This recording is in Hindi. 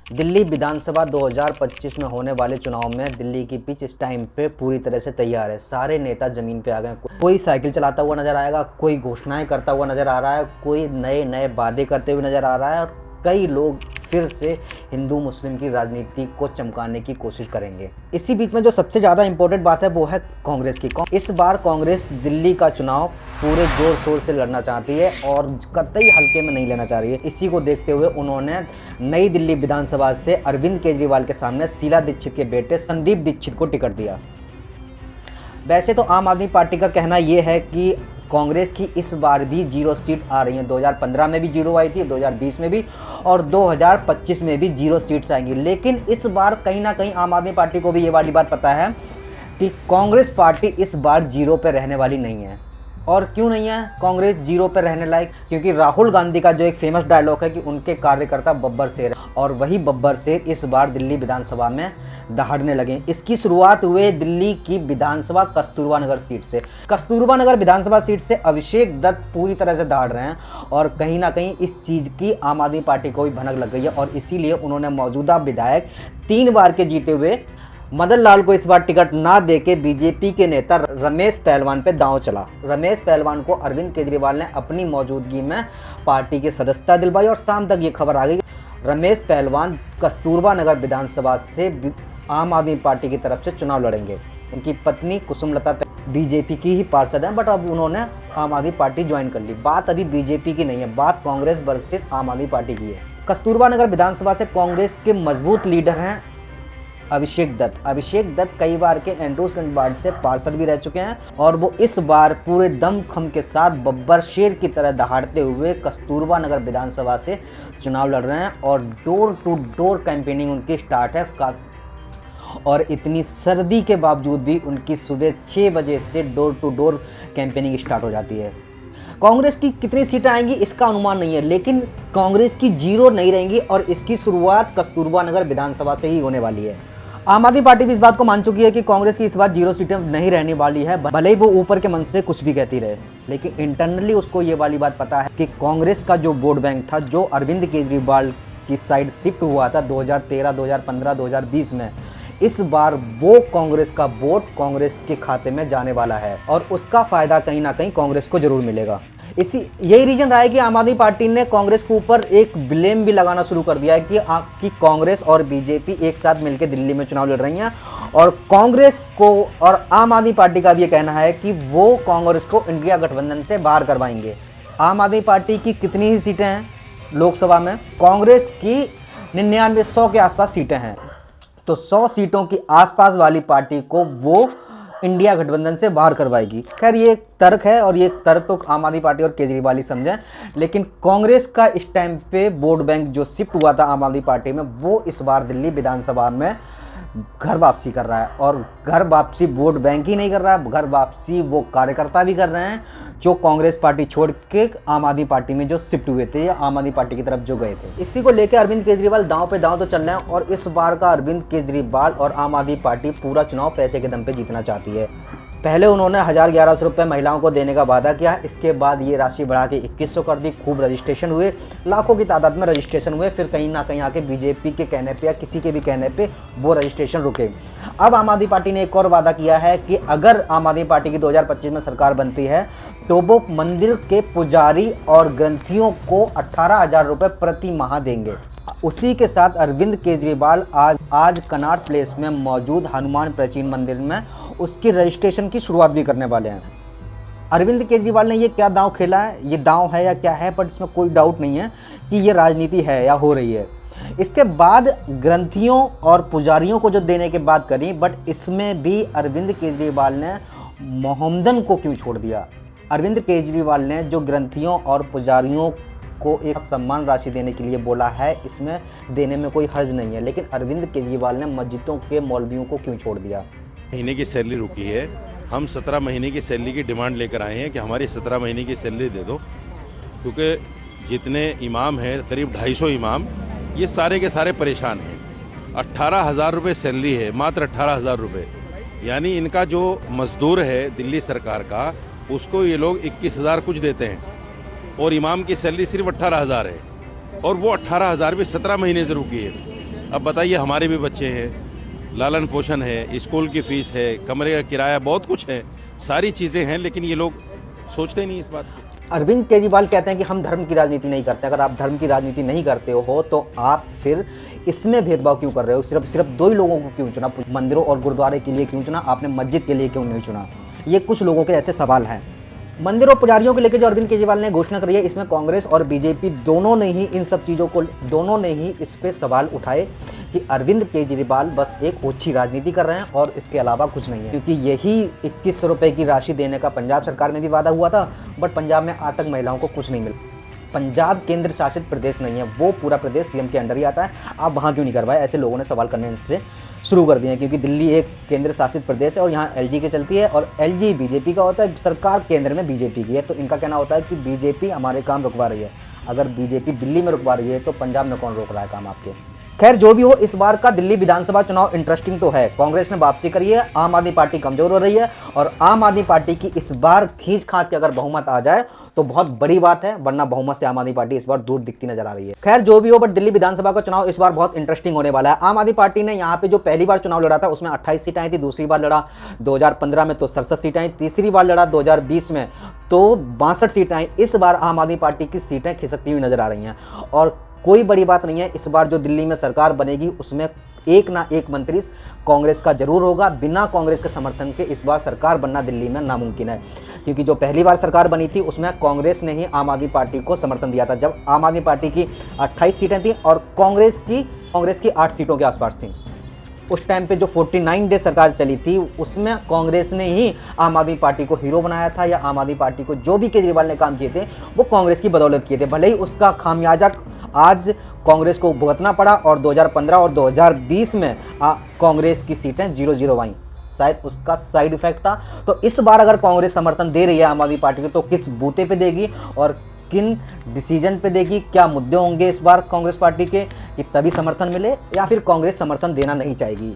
दिल्ली विधानसभा 2025 में होने वाले चुनाव में दिल्ली की पिच इस टाइम पे पूरी तरह से तैयार है। सारे नेता जमीन पे आ गए। कोई साइकिल चलाता हुआ नजर आएगा, कोई घोषणाएं करता हुआ नजर आ रहा है, कोई नए नए वादे करते हुए नजर आ रहा है और कई लोग फिर से हिंदू मुस्लिम की राजनीति को चमकाने की कोशिश करेंगे। इसी बीच में जो सबसे ज़्यादा इंपॉर्टेंट बात है वो है कांग्रेस की। इस बार कांग्रेस दिल्ली का चुनाव पूरे जोर शोर से लड़ना चाहती है और कतई हल्के में नहीं लेना चाह रही है। इसी को देखते हुए उन्होंने नई दिल्ली विधानसभा से अरविंद केजरीवाल के सामने शीला दीक्षित के बेटे संदीप दीक्षित को टिकट दिया। वैसे तो आम आदमी पार्टी का कहना यह है कि कांग्रेस की इस बार भी 0 सीट आ रही हैं। 2015 में भी 0 आई थी, 2020 में भी और 2025 में भी 0 सीट्स आएंगी। लेकिन इस बार कहीं ना कहीं आम आदमी पार्टी को भी ये वाली बात पता है कि कांग्रेस पार्टी इस बार 0 पे रहने वाली नहीं है। और क्यों नहीं है कांग्रेस 0 पे रहने लायक? क्योंकि राहुल गांधी का जो एक फेमस डायलॉग है कि उनके कार्यकर्ता बब्बर शेर है और वही बब्बर शेर इस बार दिल्ली विधानसभा में दहाड़ने लगे। इसकी शुरुआत हुई दिल्ली की विधानसभा कस्तूरबा नगर सीट से। कस्तूरबा नगर विधानसभा सीट से अभिषेक दत्त पूरी तरह से दहाड़ रहे हैं और कहीं ना कहीं इस चीज़ की आम आदमी पार्टी को भी भनक लग गई है और इसीलिए उन्होंने मौजूदा विधायक 3 बार के जीते हुए मदन लाल को इस बार टिकट ना देके बीजेपी के नेता रमेश पहलवान पे दांव चला। रमेश पहलवान को अरविंद केजरीवाल ने अपनी मौजूदगी में पार्टी की सदस्यता दिलवाई और शाम तक ये खबर आ गई रमेश पहलवान कस्तूरबा नगर विधानसभा से आम आदमी पार्टी की तरफ से चुनाव लड़ेंगे। उनकी पत्नी कुसुमलता बीजेपी की ही पार्षद हैं, बट अब उन्होंने आम आदमी पार्टी ज्वाइन कर ली। बात अभी बीजेपी की नहीं है, बात कांग्रेस वर्सेस आम आदमी पार्टी की है। कस्तूरबा नगर विधानसभा से कांग्रेस के मजबूत लीडर हैं अभिषेक दत्त कई बार के एंड्रूसगंज वार्ड से पार्षद भी रह चुके हैं और वो इस बार पूरे दमखम के साथ बब्बर शेर की तरह दहाड़ते हुए कस्तूरबा नगर विधानसभा से चुनाव लड़ रहे हैं और डोर टू डोर कैंपेनिंग उनकी स्टार्ट है। और इतनी सर्दी के बावजूद भी उनकी सुबह 6 बजे से door to door campaigning start हो जाती है। कांग्रेस की कितनी सीटें आएंगी इसका अनुमान नहीं है, लेकिन कांग्रेस की 0 नहीं रहेंगी और इसकी शुरुआत कस्तूरबा नगर विधानसभा से ही होने वाली है। आम आदमी पार्टी भी इस बात को मान चुकी है कि कांग्रेस की इस बार 0 सीटें नहीं रहने वाली है, भले ही वो ऊपर के मन से कुछ भी कहती रहे, लेकिन इंटरनली उसको ये वाली बात पता है कि कांग्रेस का जो वोट बैंक था, जो अरविंद केजरीवाल की साइड शिफ्ट हुआ था 2013, 2015, 2020 में, इस बार वो कांग्रेस का वोट कांग्रेस के खाते में जाने वाला है और उसका फायदा कहीं ना कहीं कांग्रेस को जरूर मिलेगा। यही रीजन रहा है कि आम आदमी पार्टी ने कांग्रेस के ऊपर एक ब्लेम भी लगाना शुरू कर दिया है कि कांग्रेस और बीजेपी एक साथ मिलकर दिल्ली में चुनाव लड़ रही हैं और कांग्रेस को और आम आदमी पार्टी का भी ये कहना है कि वो कांग्रेस को इंडिया गठबंधन से बाहर करवाएंगे। आम आदमी पार्टी की कितनी ही सीटें हैं लोकसभा में? कांग्रेस की 99-100 के आसपास सीटें हैं, तो 100 सीटों की आसपास वाली पार्टी को वो इंडिया गठबंधन से बाहर करवाएगी। खैर ये तर्क है और ये तर्क तो आम आदमी पार्टी और केजरीवाल ही समझें, लेकिन कांग्रेस का इस टाइम पे वोट बैंक जो शिफ्ट हुआ था आम आदमी पार्टी में, वो इस बार दिल्ली विधानसभा में घर वापसी कर रहा है और घर वापसी वोट बैंक ही नहीं कर रहा है, घर वापसी वो कार्यकर्ता भी कर रहे हैं जो कांग्रेस पार्टी छोड़ के आम आदमी पार्टी में जो शिफ्ट हुए थे या आम आदमी पार्टी की तरफ जो गए थे। इसी को लेकर अरविंद केजरीवाल दांव पे दांव तो चल रहे हैं और इस बार का अरविंद केजरीवाल और आम आदमी पार्टी पूरा चुनाव पैसे के दम पे जीतना चाहती है। पहले उन्होंने 1100 रुपये महिलाओं को देने का वादा किया, इसके बाद ये राशि बढ़ा के 2100 कर दी। खूब रजिस्ट्रेशन हुए, लाखों की तादाद में रजिस्ट्रेशन हुए, फिर कहीं ना कहीं आके बीजेपी के कहने पे या किसी के भी कहने पे वो रजिस्ट्रेशन रुके। अब आम आदमी पार्टी ने एक और वादा किया है कि अगर आम आदमी पार्टी की 2025 में सरकार बनती है तो वो मंदिर के पुजारी और ग्रंथियों को 18,000 रुपये प्रति माह देंगे। उसी के साथ अरविंद केजरीवाल आज कनॉट प्लेस में मौजूद हनुमान प्राचीन मंदिर में उसकी रजिस्ट्रेशन की शुरुआत भी करने वाले हैं। अरविंद केजरीवाल ने ये क्या दांव खेला है, ये दांव है या क्या है, पर इसमें कोई डाउट नहीं है कि ये राजनीति है या हो रही है। इसके बाद ग्रंथियों और पुजारियों को जो देने की बात करी, बट इसमें भी अरविंद केजरीवाल ने मोहम्मदन को क्यों छोड़ दिया? अरविंद केजरीवाल ने जो ग्रंथियों और पुजारियों को एक सम्मान राशि देने के लिए बोला है, इसमें देने में कोई हर्ज नहीं है, लेकिन अरविंद केजरीवाल ने मस्जिदों के मौलवियों को क्यों छोड़ दिया? महीने की सैलरी रुकी है, हम 17 महीने की सैलरी की डिमांड लेकर आए हैं कि हमारी 17 महीने की सैलरी दे दो, क्योंकि जितने इमाम हैं करीब 250 इमाम, ये सारे के सारे परेशान हैं। 18,000 रुपये सैलरी है, मात्र 18,000 रुपये, यानी इनका जो मजदूर है दिल्ली सरकार का, उसको ये लोग 21,000 कुछ देते हैं और इमाम की सैलरी सिर्फ 18,000 है और वो 18,000 भी 17 महीने से रुकी है। अब बताइए, हमारे भी बच्चे हैं, लालन पोषण है, स्कूल की फीस है, कमरे का किराया, बहुत कुछ है, सारी चीज़ें हैं, लेकिन ये लोग सोचते नहीं इस बात को। अरविंद केजरीवाल कहते हैं कि हम धर्म की राजनीति नहीं करते। अगर आप धर्म की राजनीति नहीं करते हो तो आप फिर इसमें भेदभाव क्यों कर रहे हो? सिर्फ दो ही लोगों को क्यों चुना? मंदिरों और गुरुद्वारे के लिए क्यों चुना? आपने मस्जिद के लिए क्यों नहीं चुना? ये कुछ लोगों के ऐसे सवाल हैं। मंदिर और पुजारियों को लेकर जो अरविंद केजरीवाल ने घोषणा करी है, इसमें कांग्रेस और बीजेपी दोनों ने ही इन सब चीज़ों को इस पे सवाल उठाए कि अरविंद केजरीवाल बस एक ओछी राजनीति कर रहे हैं और इसके अलावा कुछ नहीं है। क्योंकि यही 2100 रुपये की राशि देने का पंजाब सरकार में भी वादा हुआ था, बट पंजाब में आज तक महिलाओं को कुछ नहीं मिला। पंजाब केंद्र शासित प्रदेश नहीं है, वो पूरा प्रदेश सीएम के अंडर ही आता है। आप वहाँ क्यों नहीं करवाए? ऐसे लोगों ने सवाल करने से शुरू कर दिए हैं, क्योंकि दिल्ली एक केंद्र शासित प्रदेश है और यहाँ एलजी की चलती है और एलजी बीजेपी का होता है, सरकार केंद्र में बीजेपी की है। तो इनका कहना होता है कि बीजेपी हमारे काम रुकवा रही है। अगर बीजेपी दिल्ली में रुकवा रही है तो पंजाब में कौन रोक रहा है काम आपके? खैर, जो भी हो, इस बार का दिल्ली विधानसभा चुनाव इंटरेस्टिंग तो है। कांग्रेस ने वापसी करी है, आम आदमी पार्टी कमजोर हो रही है और आम आदमी पार्टी की इस बार खींच खांच के अगर बहुमत आ जाए तो बहुत बड़ी बात है, वरना बहुमत से आम आदमी पार्टी इस बार दूर दिखती नजर आ रही है। खैर, जो भी हो, बट दिल्ली विधानसभा का चुनाव इस बार बहुत इंटरेस्टिंग होने वाला है। आम आदमी पार्टी ने यहाँ पे जो पहली बार चुनाव लड़ा था उसमें 28 सीटें आई थी, दूसरी बार लड़ा 2015 में तो 67 सीटें आई, तीसरी बार लड़ा 2020 में तो 62 सीटें आई। इस बार आम आदमी पार्टी की सीटें खिसकती हुई नजर आ रही हैं और कोई बड़ी बात नहीं है। इस बार जो दिल्ली में सरकार बनेगी उसमें एक ना एक मंत्री कांग्रेस का जरूर होगा। बिना कांग्रेस के समर्थन के इस बार सरकार बनना दिल्ली में नामुमकिन है, क्योंकि जो पहली बार सरकार बनी थी उसमें कांग्रेस ने ही आम आदमी पार्टी को समर्थन दिया था, जब आम आदमी पार्टी की 28 सीटें थी और कांग्रेस की 8 सीटों के आसपास थी। उस टाइम पे जो 49 डे सरकार चली थी उसमें कांग्रेस ने ही आम आदमी पार्टी को हीरो बनाया था, या आम आदमी पार्टी को जो भी केजरीवाल ने काम किए थे वो कांग्रेस की बदौलत किए थे। भले ही उसका खामियाजा आज कांग्रेस को भुगतना पड़ा और 2015 और 2020 में कांग्रेस की सीटें 0-0 आई, शायद उसका साइड इफेक्ट था। तो इस बार अगर कांग्रेस समर्थन दे रही है आम आदमी पार्टी को तो किस बूते पे देगी और किन डिसीजन पे देगी, क्या मुद्दे होंगे इस बार कांग्रेस पार्टी के कि तभी समर्थन मिले, या फिर कांग्रेस समर्थन देना नहीं चाहेगी।